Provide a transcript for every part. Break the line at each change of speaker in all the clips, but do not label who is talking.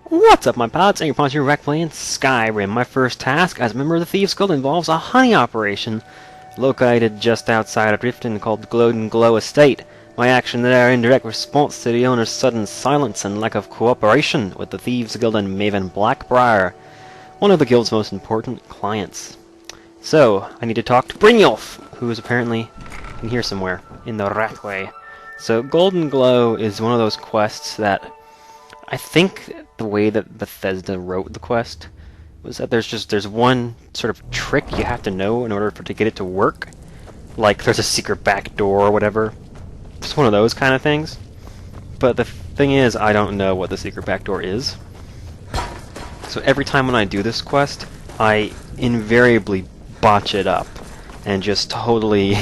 What's up, my pal? It's angryponcho back playing Skyrim. My first task as a member of the Thieves Guild involves a honey operation located just outside of Riften called Goldenglow Estate. My action there in direct response to the owner's sudden silence and lack of cooperation with the Thieves Guild and Maven Blackbriar, one of the guild's most important clients. So, I need to talk to Brynjolf, who is apparently in here somewhere, in the Rathway. So, Goldenglow is one of those quests that I think the way that Bethesda wrote the quest was that there's one sort of trick you have to know in order to get it to work. Like there's a secret back door or whatever. It's one of those kind of things. But the thing is, I don't know what the secret back door is. So every time when I do this quest, I invariably botch it up and just totally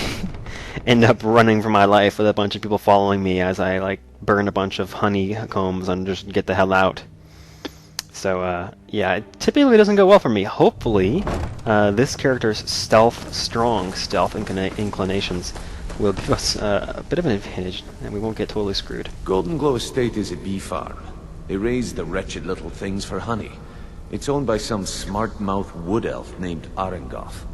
end up running for my life with a bunch of people following me as I like burn a bunch of honeycombs and just get the hell out. So yeah, it typically doesn't go well for me. Hopefully, this character's strong stealth inclinations will give us a bit of an advantage, and we won't get totally screwed.
Goldenglow Estate is a bee farm. They raise the wretched little things for honey. It's owned by some smart-mouth wood elf named Arengoth.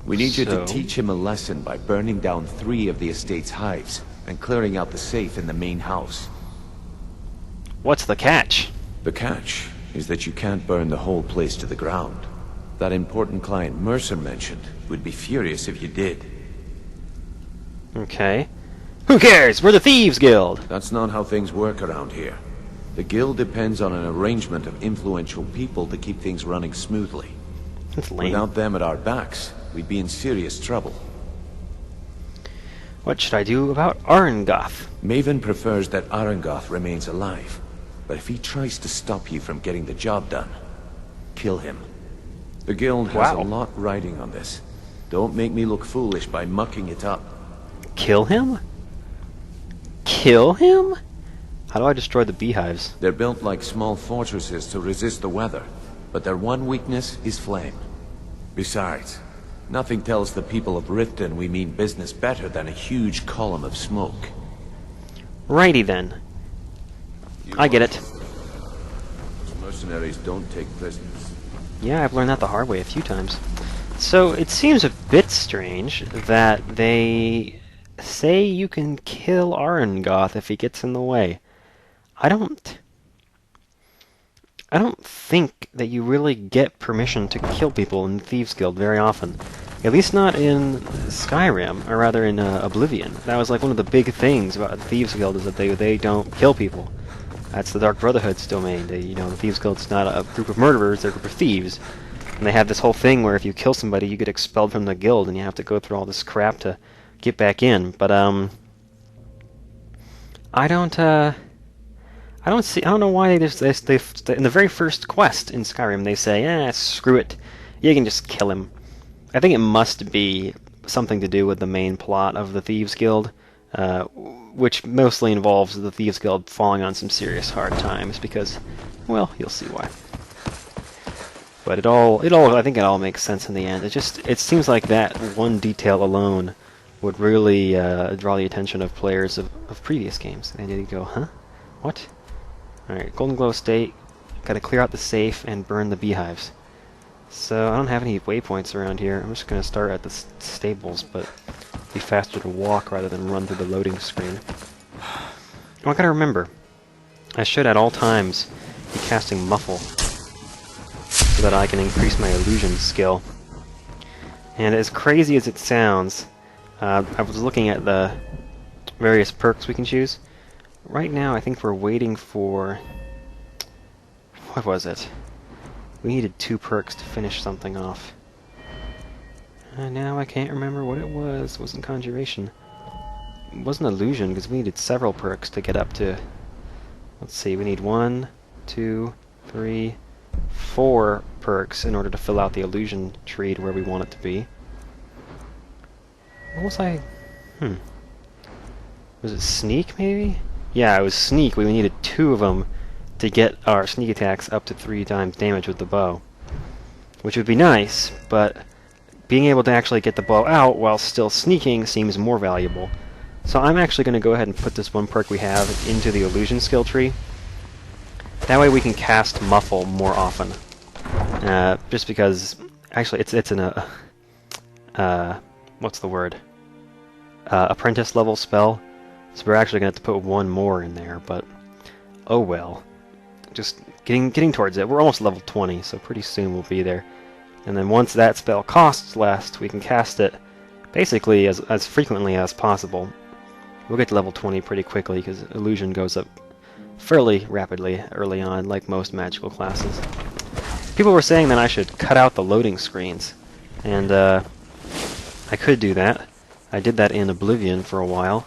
We need you to teach him a lesson by burning down 3 of the estate's hives and clearing out the safe in the main house.
What's the catch?
The catch is that you can't burn the whole place to the ground. That important client Mercer mentioned would be furious if you did.
Okay. Who cares? We're the Thieves Guild!
That's not how things work around here. The guild depends on an arrangement of influential people to keep things running smoothly.
That's lame.
Without them at our backs, we'd be in serious trouble.
What should I do about Arengoth?
Maven prefers that Arengoth remains alive. But if he tries to stop you from getting the job done, kill him. The guild has a lot riding on this. Don't make me look foolish by mucking it up.
Kill him? Kill him? How do I destroy the beehives?
They're built like small fortresses to resist the weather, but their one weakness is flame. Besides, nothing tells the people of Riften we mean business better than a huge column of smoke.
Righty then. I get it.
Mercenaries don't take prisoners.
Yeah, I've learned that the hard way a few times. So it seems a bit strange that they say you can kill Arengoth if he gets in the way. I don't think that you really get permission to kill people in the Thieves Guild very often. At least not in Skyrim, or rather in Oblivion. That was like one of the big things about the Thieves Guild is that they don't kill people. That's the Dark Brotherhood's domain. The Thieves Guild's not a group of murderers, they're a group of thieves. And they have this whole thing where if you kill somebody, you get expelled from the guild, and you have to go through all this crap to get back in. But I don't know why they in the very first quest in Skyrim they say, screw it, you can just kill him. I think it must be something to do with the main plot of the Thieves Guild, which mostly involves the Thieves Guild falling on some serious hard times because, well, you'll see why. But I think it all makes sense in the end. It seems like that one detail alone would really draw the attention of players of previous games. And you go, huh? What? Alright, Goldenglow Estate, gotta clear out the safe and burn the beehives. So I don't have any waypoints around here. I'm just gonna start at the stables, but it'd be faster to walk rather than run through the loading screen. Oh, I gotta remember, I should at all times be casting Muffle, so that I can increase my illusion skill. And as crazy as it sounds, I was looking at the various perks we can choose. Right now, I think we're waiting for... what was it? We needed 2 perks to finish something off. And now I can't remember what it was. It wasn't Conjuration. It wasn't Illusion, because we needed several perks to get up to... let's see, we need 1, 2, 3, 4 perks in order to fill out the Illusion tree to where we want it to be. What was I... Was it Sneak, maybe? Yeah, it was Sneak. We needed 2 of them to get our sneak attacks up to 3 times damage with the bow. Which would be nice, but being able to actually get the bow out while still sneaking seems more valuable. So I'm actually going to go ahead and put this one perk we have into the Illusion skill tree. That way we can cast Muffle more often. Just because, actually, it's in a what's the word? Apprentice level spell. So we're actually going to have to put one more in there, but oh well. Just getting towards it. We're almost level 20, so pretty soon we'll be there. And then once that spell costs less, we can cast it basically as frequently as possible. We'll get to level 20 pretty quickly because illusion goes up fairly rapidly early on, like most magical classes. People were saying that I should cut out the loading screens, and I could do that. I did that in Oblivion for a while,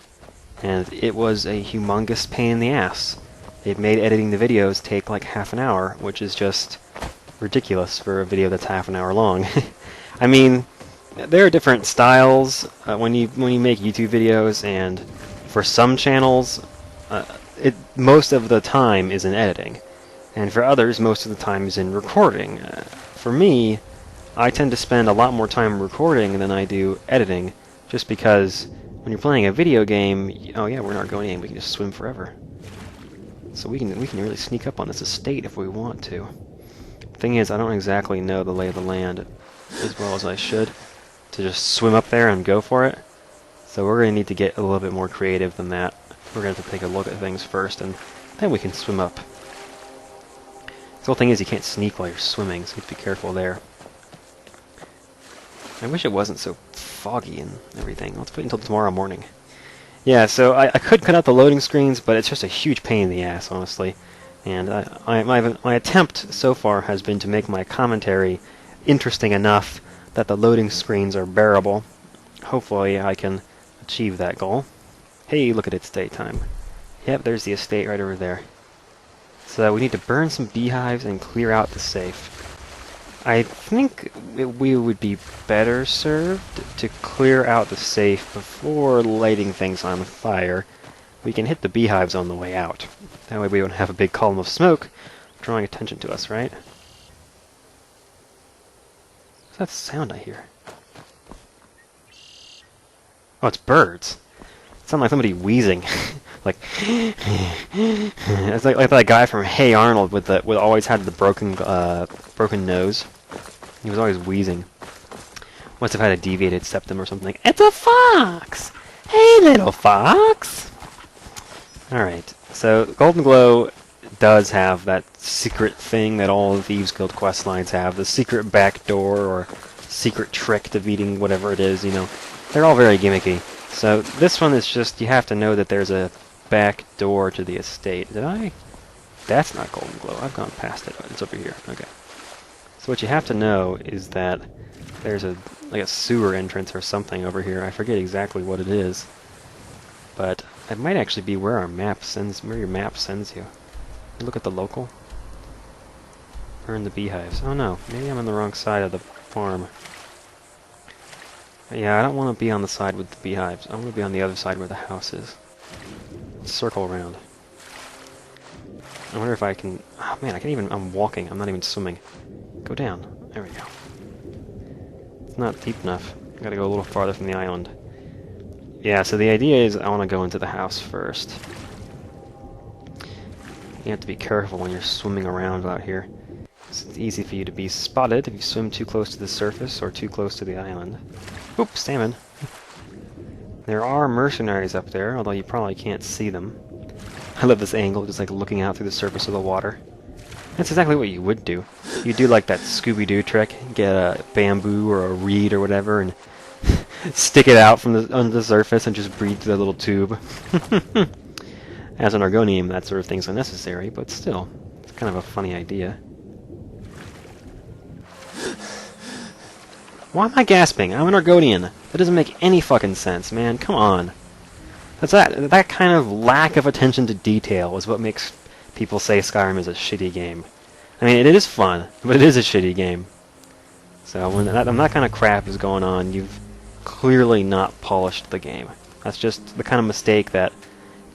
and it was a humongous pain in the ass. It made editing the videos take like half an hour, which is just ridiculous for a video that's half an hour long. I mean, there are different styles when you make YouTube videos, and for some channels, most of the time is in editing, and for others, most of the time is in recording. For me, I tend to spend a lot more time recording than I do editing, just because when you're playing a video game, oh yeah, we're not going in, we can just swim forever. So we can really sneak up on this estate if we want to. Thing is, I don't exactly know the lay of the land as well as I should to just swim up there and go for it. So we're going to need to get a little bit more creative than that. We're going to have to take a look at things first, and then we can swim up. The whole thing is you can't sneak while you're swimming, so you have to be careful there. I wish it wasn't so foggy and everything. Let's wait until tomorrow morning. Yeah, so I could cut out the loading screens, but it's just a huge pain in the ass, honestly. And my attempt so far has been to make my commentary interesting enough that the loading screens are bearable. Hopefully I can achieve that goal. Hey, look at it, estate time. Yep, there's the estate right over there. So we need to burn some beehives and clear out the safe. I think we would be better served to clear out the safe before lighting things on fire. We can hit the beehives on the way out. That way we don't have a big column of smoke drawing attention to us, right? What's that sound I hear? Oh, it's birds. It sounds like somebody wheezing. Like, it's like that guy from Hey Arnold with always had the broken nose. He was always wheezing. Must have had a deviated septum or something. It's a fox! Hey, little fox! Alright, so Goldenglow does have that secret thing that all the Thieves Guild quest lines have, the secret back door or secret trick to beating whatever it is, you know. They're all very gimmicky. So this one is just, you have to know that there's a back door to the estate. Did I? That's not Goldenglow. I've gone past it. It's over here. Okay. So what you have to know is that there's like a sewer entrance or something over here. I forget exactly what it is, but it might actually be where your map sends you. Look at the local. Burn the beehives. Oh no, maybe I'm on the wrong side of the farm. Yeah, I don't want to be on the side with the beehives. I want to be on the other side where the house is. Let's circle around. I wonder if I can... Oh man, I'm walking. I'm not even swimming. Go down. There we go. It's not deep enough. I gotta go a little farther from the island. Yeah, so the idea is I want to go into the house first. You have to be careful when you're swimming around out here. It's easy for you to be spotted if you swim too close to the surface or too close to the island. Oop, salmon. There are mercenaries up there, although you probably can't see them. I love this angle, just like looking out through the surface of the water. That's exactly what you would do. You do like that Scooby-Doo trick, get a bamboo or a reed or whatever, and stick it out from under the surface and just breathe through that little tube. As an Argonian, that sort of thing's unnecessary, but still, it's kind of a funny idea. Why am I gasping? I'm an Argonian. That doesn't make any fucking sense, man. Come on. That kind of lack of attention to detail is what makes people say Skyrim is a shitty game. I mean, it is fun, but it is a shitty game. So when that kind of crap is going on, you've clearly not polished the game. That's just the kind of mistake that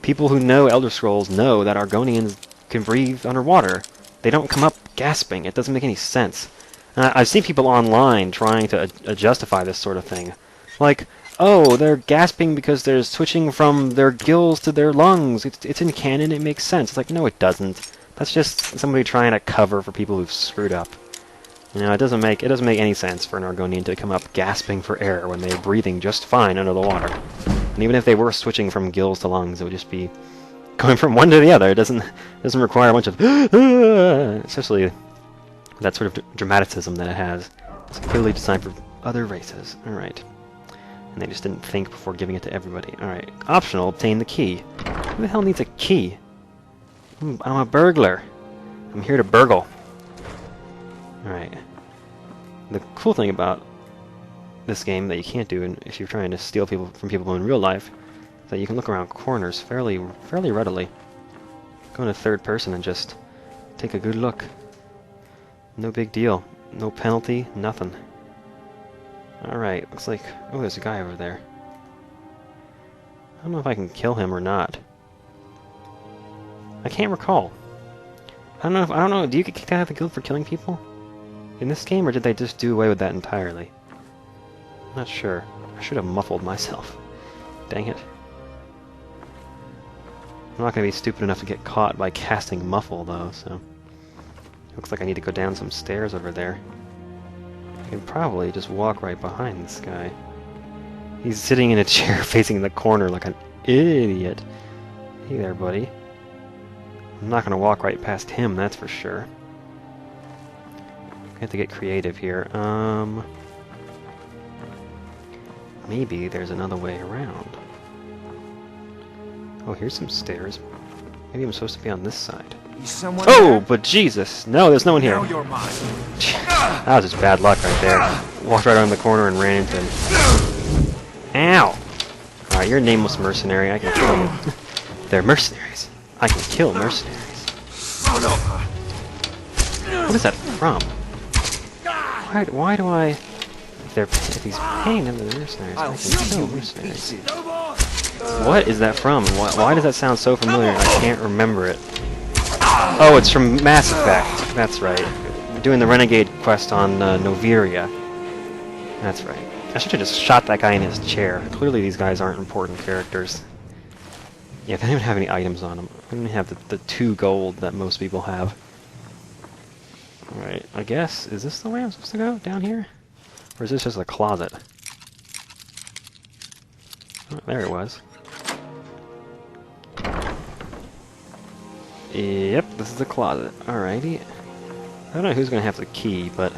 people who know Elder Scrolls know that Argonians can breathe underwater. They don't come up gasping. It doesn't make any sense. And I've seen people online trying to justify this sort of thing. Like, oh, they're gasping because there's switching from their gills to their lungs. It's in canon, it makes sense. It's like, no, it doesn't. That's just somebody trying to cover for people who've screwed up. You know, it doesn't make any sense for an Argonian to come up gasping for air when they're breathing just fine under the water. And even if they were switching from gills to lungs, it would just be going from one to the other. It doesn't require a bunch of especially that sort of dramaticism that it has. It's clearly designed for other races. All right. And they just didn't think before giving it to everybody. All right. Optional, obtain the key. Who the hell needs a key? I'm a burglar. I'm here to burgle. Alright. The cool thing about this game that you can't do if you're trying to steal people from people in real life is that you can look around corners fairly readily. Go into third person and just take a good look. No big deal. No penalty, nothing. Alright, looks like... Oh, there's a guy over there. I don't know if I can kill him or not. I can't recall. I don't know, do you get kicked out of the guild for killing people in this game, or did they just do away with that entirely? I'm not sure. I should have muffled myself. Dang it. I'm not going to be stupid enough to get caught by casting muffle, though, so... Looks like I need to go down some stairs over there. I can probably just walk right behind this guy. He's sitting in a chair facing the corner like an idiot. Hey there, buddy. I'm not going to walk right past him, that's for sure. I have to get creative here. Maybe there's another way around. Oh, here's some stairs. Maybe I'm supposed to be on this side. Oh, but Jesus! No, there's no one here.
Now you're mine.
That was just bad luck right there. Walked right around the corner and ran into him. Ow! Alright, you're a nameless mercenary. I can kill you. They're mercenaries. I can kill mercenaries.
Oh no!
What is that from? Why do I... If he's paying them to the mercenaries, I can kill mercenaries. What is that from? Why does that sound so familiar? I can't remember it. Oh, it's from Mass Effect. That's right. We're doing the Renegade quest on Noveria. That's right. I should have just shot that guy in his chair. Clearly these guys aren't important characters. Yeah, they don't even have any items on them. They don't even have the 2 gold that most people have. Alright, I guess, is this the way I'm supposed to go? Down here? Or is this just a closet? Oh, there it was. Yep, this is the closet. Alrighty. I don't know who's going to have the key, but...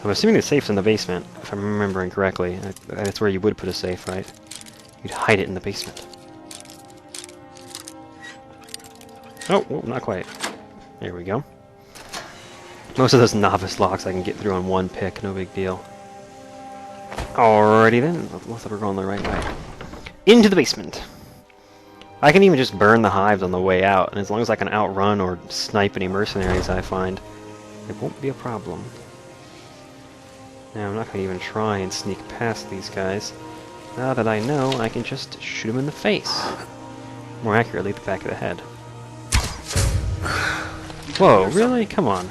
I'm assuming the safe's in the basement, if I'm remembering correctly. That's where you would put a safe, right? You'd hide it in the basement. Oh, not quite. There we go. Most of those novice locks I can get through on one pick, no big deal. Alrighty then, looks like we're going the right way. Into the basement! I can even just burn the hives on the way out, and as long as I can outrun or snipe any mercenaries I find, it won't be a problem. Now, I'm not going to even try and sneak past these guys. Now that I know, I can just shoot them in the face. More accurately, the back of the head. Whoa, really? Come on.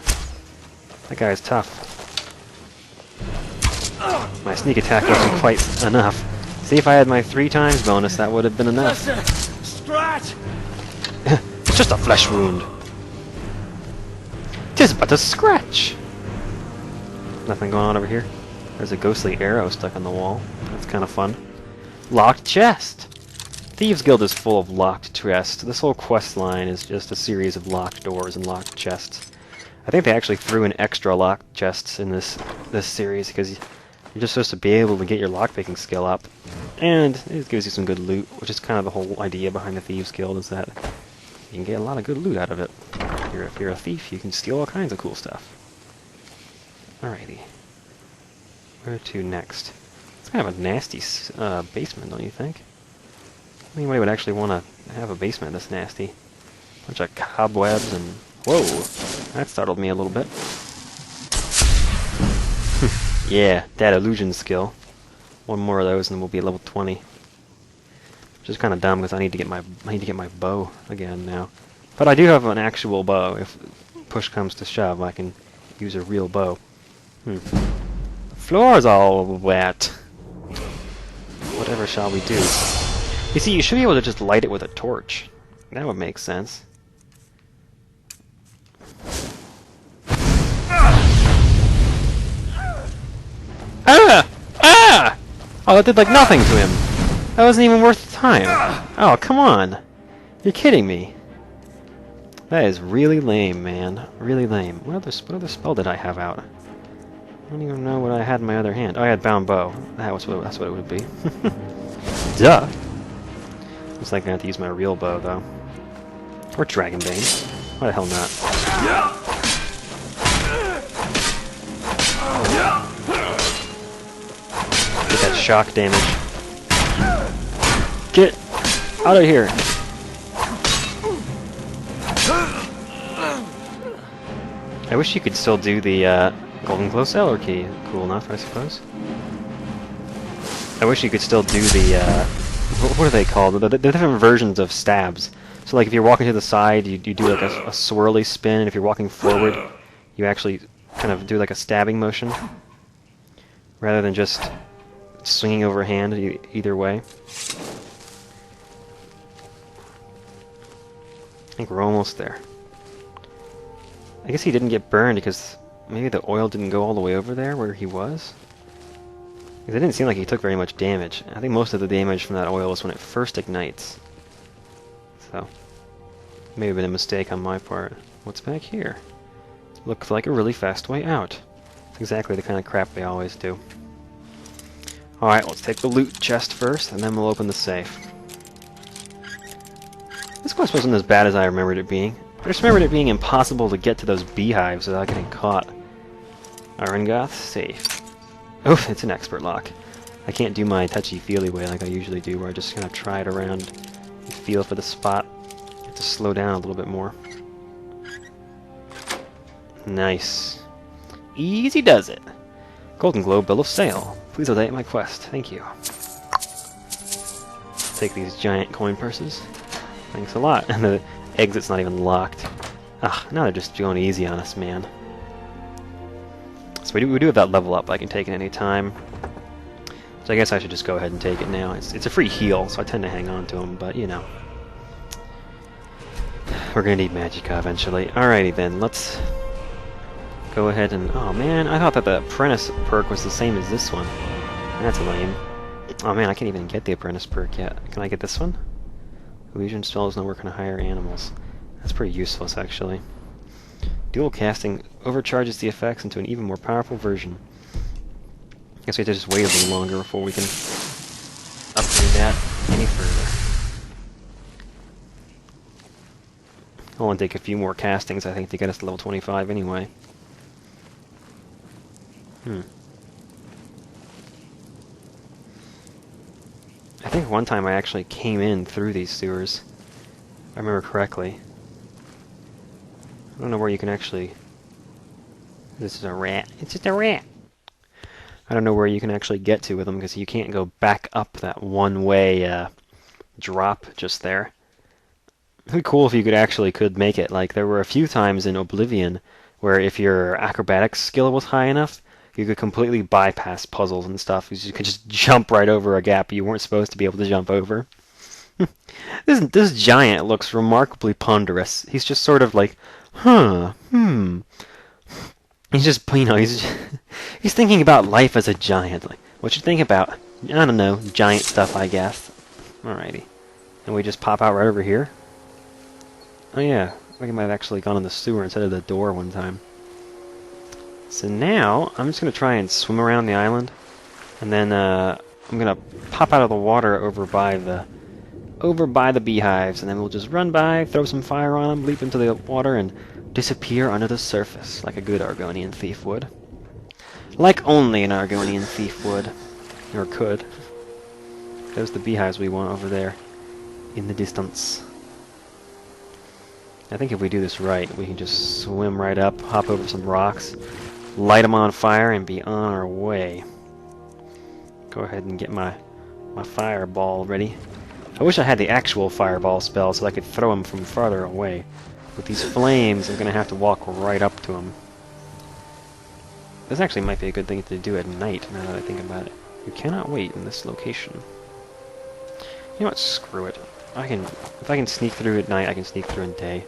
That guy's tough. My sneak attack wasn't quite enough. See, if I had my 3 times bonus, that would have been enough.
Scratch!
It's just a flesh wound. 'Tis but a scratch! Nothing going on over here. There's a ghostly arrow stuck on the wall. That's kind of fun. Locked chest! Thieves Guild is full of locked chests. This whole quest line is just a series of locked doors and locked chests. I think they actually threw in extra locked chests in this series because you're just supposed to be able to get your lockpicking skill up. And it gives you some good loot, which is kind of the whole idea behind the Thieves Guild, is that you can get a lot of good loot out of it. If you're a thief, you can steal all kinds of cool stuff. Alrighty. Where to next? It's kind of a nasty basement, don't you think? Anybody would actually want to have a basement this nasty. Bunch of cobwebs and... Whoa! That startled me a little bit. Yeah, that illusion skill. One more of those and we'll be level 20. Which is kind of dumb because I need to get my bow again now. But I do have an actual bow. If push comes to shove, I can use a real bow. The floor's all wet. Whatever shall we do? You see, you should be able to just light it with a torch. That would make sense. Oh, that did like nothing to him. That wasn't even worth the time. Oh, come on. You're kidding me. That is really lame, man. Really lame. What other spell did I have out? I don't even know what I had in my other hand. Oh, I had Bound Bow. That's what it would be. Duh. Looks like I have to use my real bow, though. Or Dragon Bane. Why the hell not? Get that shock damage. Get out of here! I wish you could still do the Goldenglow seller key. Cool enough, I suppose. I wish you could still do the what are they called? The different versions of stabs. So like if you're walking to the side, you do like a swirly spin, and if you're walking forward, you actually kind of do like a stabbing motion, rather than just swinging overhand either way. I think we're almost there. I guess he didn't get burned because maybe the oil didn't go all the way over there where he was. Because it didn't seem like he took very much damage. I think most of the damage from that oil was when it first ignites. So, may have been a mistake on my part. What's back here? Looks like a really fast way out. It's exactly the kind of crap they always do. Alright, let's take the loot chest first, and then we'll open the safe. This quest wasn't as bad as I remembered it being. I just remembered it being impossible to get to those beehives without getting caught. Arengoth safe. Oh, it's an expert lock. I can't do my touchy-feely way like I usually do, where I just kind of try it around and feel for the spot. I have to slow down a little bit more. Nice. Easy does it. Goldenglow bill of sale. Please update my quest. Thank you. Take these giant coin purses. Thanks a lot. And the exit's not even locked. Ah, now they're just going easy on us, man. So we do have that level up. I can take it any time. So I guess I should just go ahead and take it now. It's a free heal, so I tend to hang on to them, but you know. We're gonna need Magicka eventually. Alrighty then, let's go ahead and... Oh man, I thought that the Apprentice perk was the same as this one. That's lame. Oh man, I can't even get the Apprentice perk yet. Can I get this one? Illusion spells don't work on higher animals. That's pretty useless, actually. Dual casting overcharges the effects into an even more powerful version. Guess we have to just wait a little longer before we can upgrade that any further. It'll only take a few more castings, I think, to get us to level 25 anyway. I think one time I actually came in through these sewers, if I remember correctly. I don't know where you can actually... This is a rat. It's just a rat! I don't know where you can actually get to with them, because you can't go back up that one-way drop just there. It'd be cool if you could make it. Like, there were a few times in Oblivion where if your acrobatics skill was high enough, you could completely bypass puzzles and stuff. You could just jump right over a gap you weren't supposed to be able to jump over. This giant looks remarkably ponderous. He's just sort of like, He's just, you know, he's thinking about life as a giant. Like, what you think about? I don't know, giant stuff, I guess. Alrighty. And we just pop out right over here? Oh yeah, I think I might have actually gone in the sewer instead of the door one time. So now, I'm just going to try and swim around the island, and then I'm going to pop out of the water over by the beehives, and then we'll just run by, throw some fire on them, leap into the water, and disappear under the surface, like a good Argonian thief would. Like only an Argonian thief would. Or could. There's the beehives we want over there, in the distance. I think if we do this right, we can just swim right up, hop over some rocks, light them on fire, and be on our way. Go ahead and get my fireball ready. I wish I had the actual fireball spell so I could throw them from farther away. With these flames, I'm going to have to walk right up to them. This actually might be a good thing to do at night, now that I think about it. You cannot wait in this location. You know what? Screw it. If I can sneak through at night, I can sneak through in day.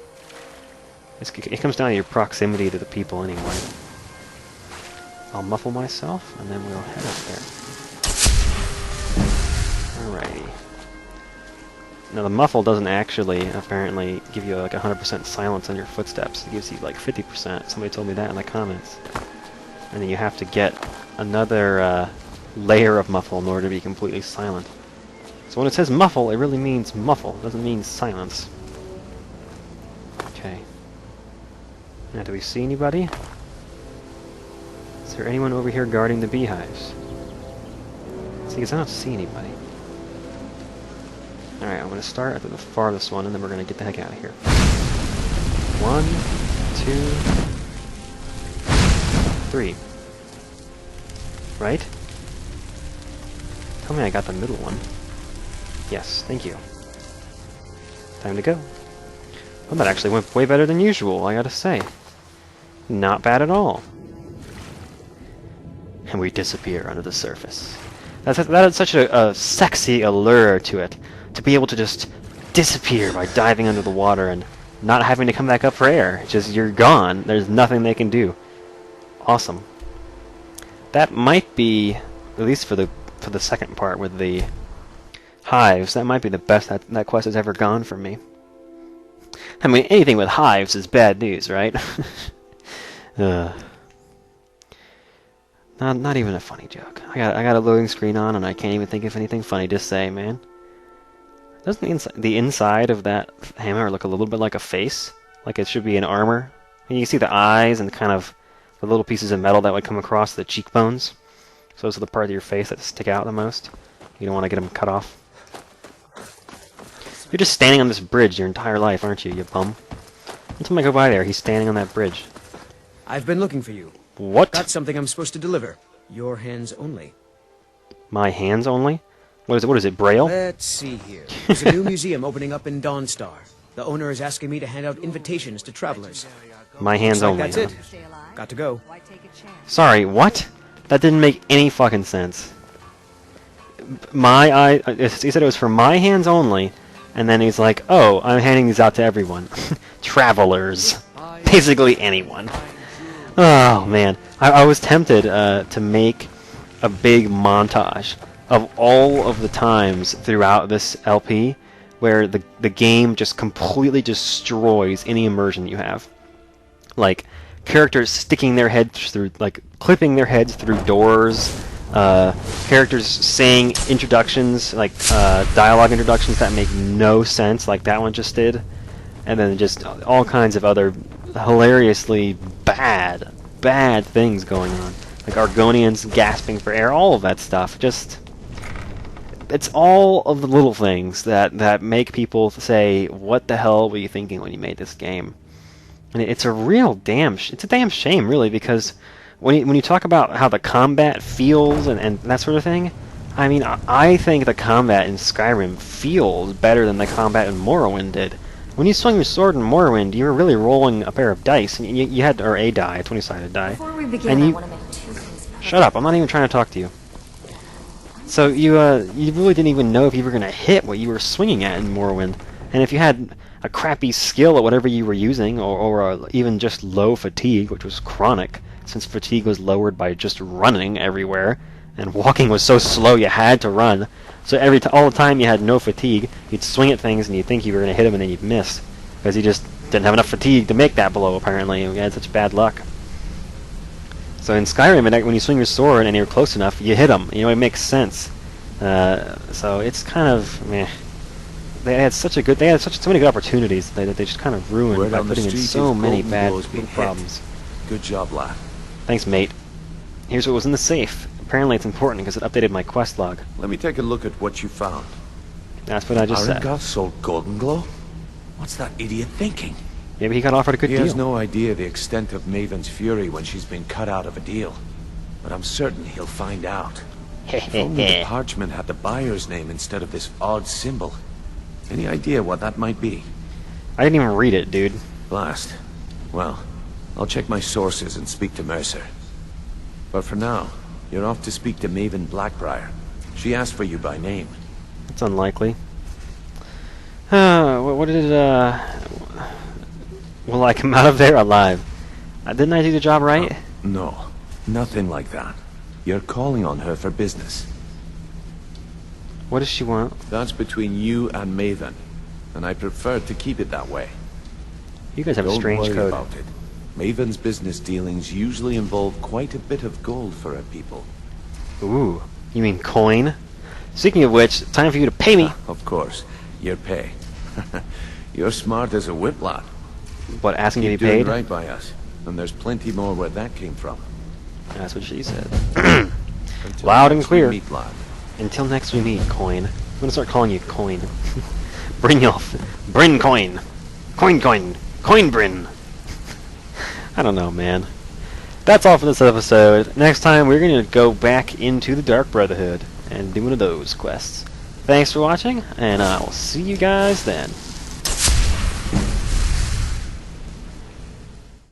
It comes down to your proximity to the people anyway. I'll muffle myself, and then we'll head up there. Alrighty. Now the muffle doesn't actually, apparently, give you like 100% silence on your footsteps. It gives you like 50%. Somebody told me that in the comments. And then you have to get another layer of muffle in order to be completely silent. So when it says muffle, it really means muffle. It doesn't mean silence. Okay. Now, do we see anybody? Is there anyone over here guarding the beehives? See, because I don't see anybody. Alright, I'm going to start at the farthest one, and then we're going to get the heck out of here. 1, 2, 3. Right? Tell me I got the middle one. Yes, thank you. Time to go. Well, that actually went way better than usual, I gotta say. Not bad at all. And we disappear under the surface. That is such a sexy allure to it. To be able to just disappear by diving under the water and not having to come back up for air. Just, you're gone. There's nothing they can do. Awesome. That might be, at least for the second part with the hives, that might be the best that quest has ever gone for me. I mean, anything with hives is bad news, right? Not even a funny joke. I got a loading screen on, and I can't even think of anything funny to say, man. Doesn't the inside of that hammer look a little bit like a face? Like it should be an armor? And you can see the eyes and kind of the little pieces of metal that would come across the cheekbones. So those are the parts of your face that stick out the most. You don't want to get them cut off. You're just standing on this bridge your entire life, aren't you, you bum? Every time I go by there, he's standing on that bridge.
I've been looking for you.
What?
Got something I'm supposed to deliver. Your hands only.
My hands only? What is it, Braille?
Let's see here. There's a new museum opening up in Dawnstar. The owner is asking me to hand out invitations to travelers.
My hands
Looks like
only,
that's
huh?
it. Got to go.
Sorry, what? That didn't make any fucking sense. He said it was for my hands only, and then he's like, oh, I'm handing these out to everyone. Travelers. Basically anyone. Oh, man. I was tempted to make a big montage of all of the times throughout this LP where the game just completely destroys any immersion you have. Like, characters sticking their heads through, like, clipping their heads through doors, characters saying introductions, like, dialogue introductions that make no sense, like that one just did, and then just all kinds of other hilariously bad things going on. Like Argonians gasping for air, all of that stuff. Just, it's all of the little things that make people say, what the hell were you thinking when you made this game? And it's a real damn shame, really, because when you talk about how the combat feels and that sort of thing, I mean, I think the combat in Skyrim feels better than the combat in Morrowind did. When you swung your sword in Morrowind, you were really rolling a pair of dice, and you had, or a die, a 20-sided die.
Before we begin,
and
I want to make two things perfect.
Shut up! I'm not even trying to talk to you. So you really didn't even know if you were going to hit what you were swinging at in Morrowind, and if you had a crappy skill at whatever you were using, or even just low fatigue, which was chronic, since fatigue was lowered by just running everywhere, and walking was so slow you had to run. So all the time you had no fatigue, you'd swing at things and you'd think you were going to hit them and then you'd miss. Because you just didn't have enough fatigue to make that blow, apparently. You had such bad luck. So in Skyrim, when you swing your sword and you're close enough, you hit them. You know, it makes sense. So it's kind of meh. They had so many good opportunities that they just kind of ruined by putting in so many bad problems.
Good job, lad.
Thanks, mate. Here's what was in the safe. Apparently it's important because it updated my quest log.
Let me take a look at what you found.
That's what I just said.
Arengoth sold Goldenglow? What's that idiot thinking?
Maybe he got offered a good
He
deal.
has no idea the extent of Maven's fury when she's been cut out of a deal. But I'm certain he'll find out. If only the parchment had the buyer's name instead of this odd symbol. Any idea what that might be?
I didn't even read it, dude.
Blast. Well, I'll check my sources and speak to Mercer. But for now, you're off to speak to Maven Blackbriar. She asked for you by name.
It's unlikely. What did will I come out of there alive? Didn't I do the job right?
No, nothing like that. You're calling on her for business.
What does she want?
That's between you and Maven, and I prefer to keep it that way.
You guys have a
Don't
strange
worry
code.
about it. Maven's business dealings usually involve quite a bit of gold for her people.
Ooh, you mean coin? Speaking of which, time for you to pay me.
Of course, your pay. You're smart as a whip, lad.
What, asking to be
Keep doing
paid?
right by us, and there's plenty more where that came from.
That's what she said.
Until
Loud and
next we
clear.
meet, lad.
Until next we meet, coin. I'm gonna start calling you coin. Brynjolf. Bryn coin. Coin coin. Coin Bryn. I don't know, man. That's all for this episode. Next time we're gonna go back into the Dark Brotherhood and do one of those quests. Thanks for watching, and I will see you guys then.